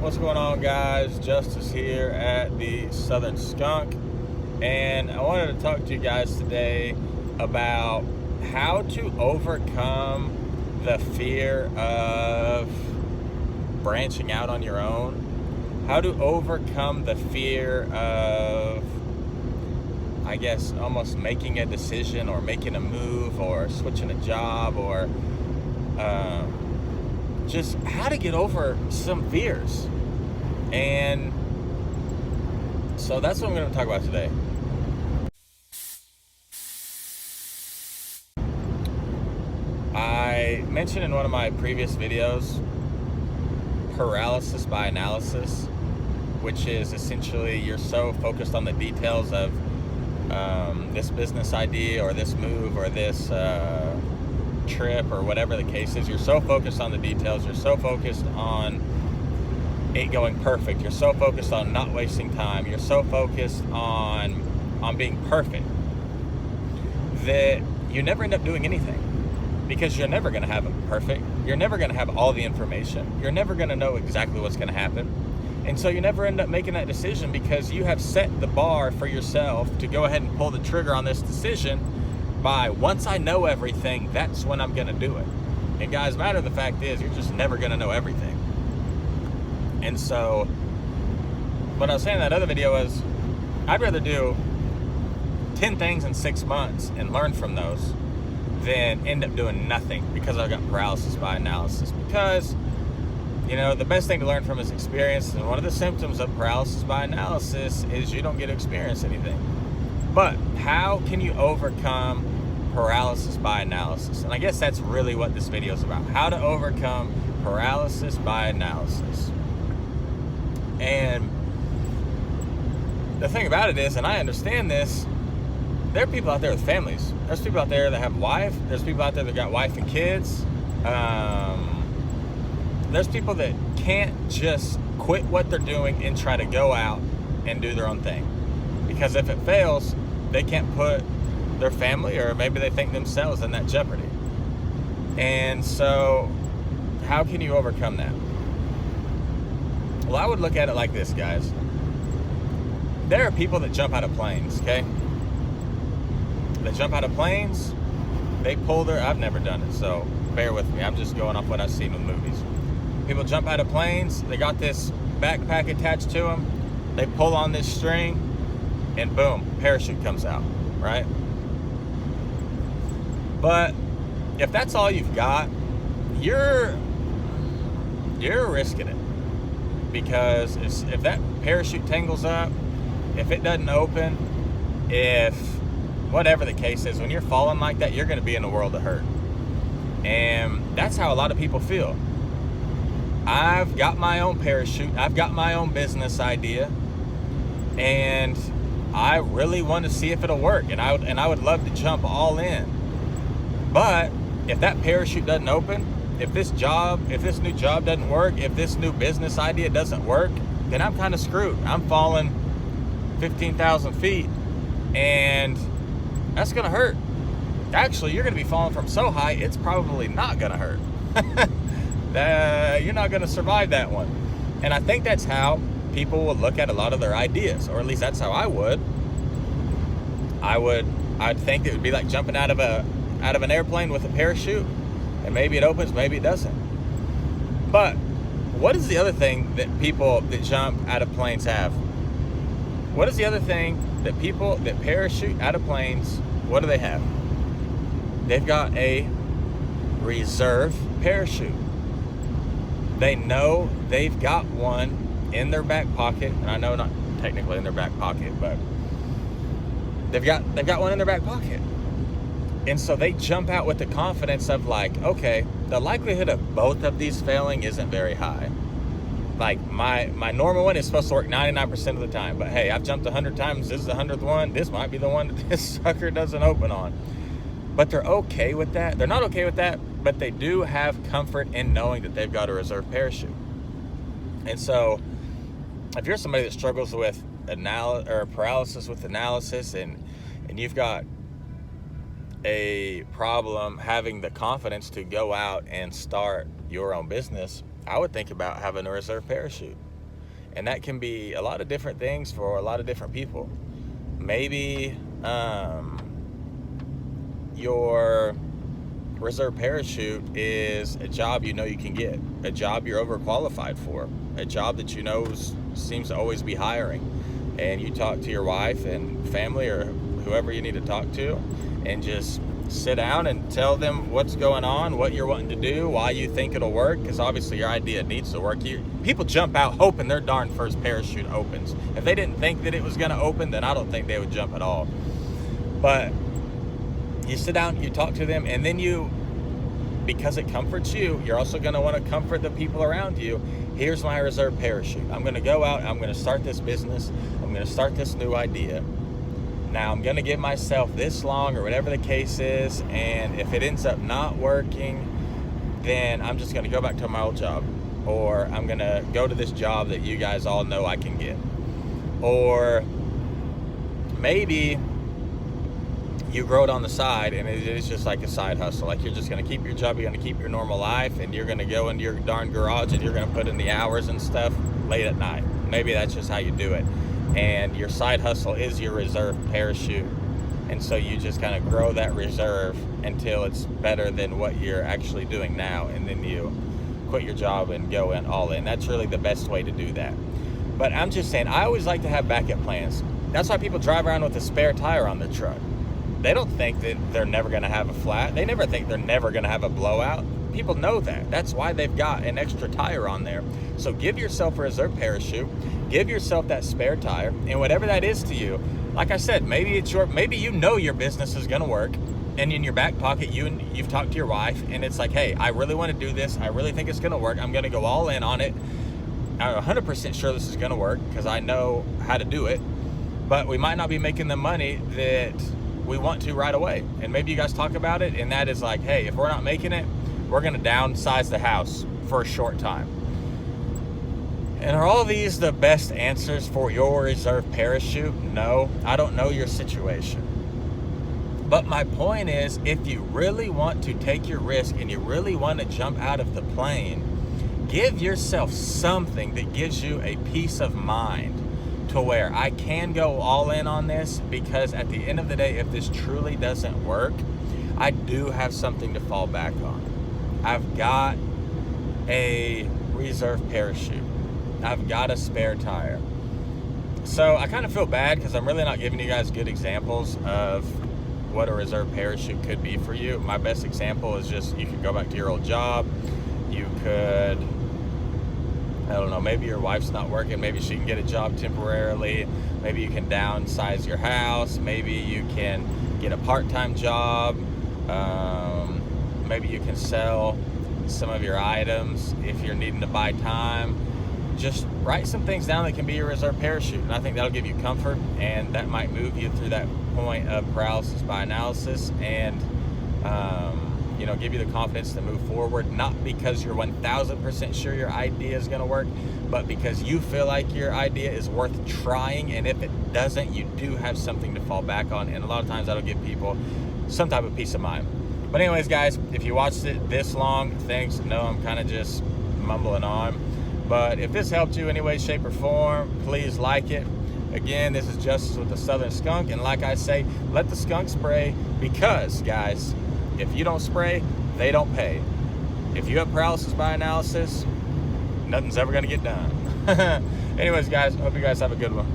What's going on, guys? Justice here at the Southern Skunk, and I wanted to talk to you guys today about how to overcome the fear of branching out on your own, how to overcome the fear of, I guess, almost making a decision or making a move or switching a job, or just how to get over some fears. And so that's what I'm going to talk about today. I mentioned in one of my previous videos paralysis by analysis, which is essentially you're so focused on the details of this business idea or this move or this trip or whatever the case is. You're so focused on the details, you're so focused on it going perfect, you're so focused on not wasting time, you're so focused on being perfect that you never end up doing anything, because you're never going to have it perfect, you're never going to have all the information, you're never going to know exactly what's going to happen, and so you never end up making that decision because you have set the bar for yourself to go ahead and pull the trigger on this decision by, once I know everything, that's when I'm going to do it. And guys, matter of the fact is, you're just never going to know everything. And so what I was saying in that other video was, I'd rather do 10 things in 6 months and learn from those than end up doing nothing because I've got paralysis by analysis. Because, you know, the best thing to learn from is experience, and one of the symptoms of paralysis by analysis is you don't get to experience anything. But how can you overcome paralysis by analysis? And I guess that's really what this video is about. How to overcome paralysis by analysis. And the thing about it is, and I understand this, there are people out there with families. There's people out there that have wife. There's people out there that got wife and kids. There's people that can't just quit what they're doing and try to go out and do their own thing. Because if it fails, they can't put their family, or maybe they think themselves, in that jeopardy. And so how can you overcome that? Well, I would look at it like this, guys. There are people that jump out of planes, okay? They jump out of planes, they pull their, I've never done it, so bear with me. I'm just going off what I've seen in movies. People jump out of planes, they got this backpack attached to them, they pull on this string, and boom, parachute comes out, right? But if that's all you've got, you're risking it. Because if that parachute tangles up, if it doesn't open, if whatever the case is, when you're falling like that, you're going to be in a world of hurt. And that's how a lot of people feel. I've got my own parachute, I've got my own business idea, and I really want to see if it'll work, and I would love to jump all in. But if that parachute doesn't open, if this new job doesn't work, if this new business idea doesn't work, then I'm kind of screwed. I'm falling 15,000 feet, and that's going to hurt. Actually, you're going to be falling from so high, it's probably not going to hurt. You're not going to survive that one. And I think that's how people will look at a lot of their ideas, or at least that's how I would. I'd think it would be like jumping out of an airplane with a parachute. And maybe it opens, maybe it doesn't. But what is the other thing that people that jump out of planes have? What is the other thing that people that parachute out of planes, what do they have? They've got a reserve parachute. They know they've got one in their back pocket. And I know not technically in their back pocket, but they've got one in their back pocket. And so they jump out with the confidence of like, okay, the likelihood of both of these failing isn't very high. Like my normal one is supposed to work 99% of the time, but hey, I've jumped 100 times. This is the 100th one. This might be the one that this sucker doesn't open on. But they're okay with that. They're not okay with that, but they do have comfort in knowing that they've got a reserve parachute. And so if you're somebody that struggles with paralysis with analysis, and you've got a problem having the confidence to go out and start your own business, I would think about having a reserve parachute. And that can be a lot of different things for a lot of different people. Maybe your reserve parachute is a job you know you can get, a job you're overqualified for, a job that you know seems to always be hiring. And you talk to your wife and family or whoever you need to talk to and just sit down and tell them what's going on, what you're wanting to do, why you think it'll work, because obviously your idea needs to work. People jump out hoping their darn first parachute opens. If they didn't think that it was going to open, then I don't think they would jump at all. But you sit down, you talk to them, and then because it comforts you, you're also going to want to comfort the people around you. Here's my reserve parachute. I'm going to go out, I'm going to start this business, I'm going to start this new idea. Now I'm going to give myself this long or whatever the case is, and if it ends up not working, then I'm just going to go back to my old job, or I'm going to go to this job that you guys all know I can get. Or maybe you grow it on the side and it is just like a side hustle. Like you're just going to keep your job, you're going to keep your normal life, and you're going to go into your darn garage and you're going to put in the hours and stuff late at night. Maybe that's just how you do it. And your side hustle is your reserve parachute. And so you just kind of grow that reserve until it's better than what you're actually doing now. And then you quit your job and go in all in. That's really the best way to do that. But I'm just saying, I always like to have backup plans. That's why people drive around with a spare tire on their truck. They don't think that they're never going to have a flat. They never think they're never going to have a blowout. People know that. That's why they've got an extra tire on there. So give yourself a reserve parachute. Give yourself that spare tire. And whatever that is to you, like I said, maybe you know your business is going to work. And in your back pocket, you've talked to your wife. And it's like, hey, I really want to do this. I really think it's going to work. I'm going to go all in on it. I'm 100% sure this is going to work because I know how to do it. But we might not be making the money that we want to right away. And maybe you guys talk about it, and that is like, hey, if we're not making it, we're going to downsize the house for a short time. And are all these the best answers for your reserve parachute? No, I don't know your situation. But my point is, if you really want to take your risk and you really want to jump out of the plane, give yourself something that gives you a peace of mind to where I can go all in on this, because at the end of the day, if this truly doesn't work, I do have something to fall back on. I've got a reserve parachute. I've got a spare tire. So I kind of feel bad because I'm really not giving you guys good examples of what a reserve parachute could be for you. My best example is just, you could go back to your old job. You could, I don't know, maybe your wife's not working, maybe she can get a job temporarily, maybe you can downsize your house, maybe you can get a part-time job, maybe you can sell some of your items if you're needing to buy time. Just write some things down that can be your reserve parachute, and I think that'll give you comfort, and that might move you through that point of paralysis by analysis, and give you the confidence to move forward, not because you're 1,000% sure your idea is going to work, but because you feel like your idea is worth trying, and if it doesn't, you do have something to fall back on, and a lot of times that'll give people some type of peace of mind. But anyways, guys, if you watched it this long, thanks. No, I'm kind of just mumbling on, but if this helped you in any way, shape, or form, please like it. Again, this is Justice with the Southern Skunk, and like I say, let the skunk spray, because, guys, if you don't spray, they don't pay. If you have paralysis by analysis, nothing's ever going to get done. Anyways, guys, hope you guys have a good one.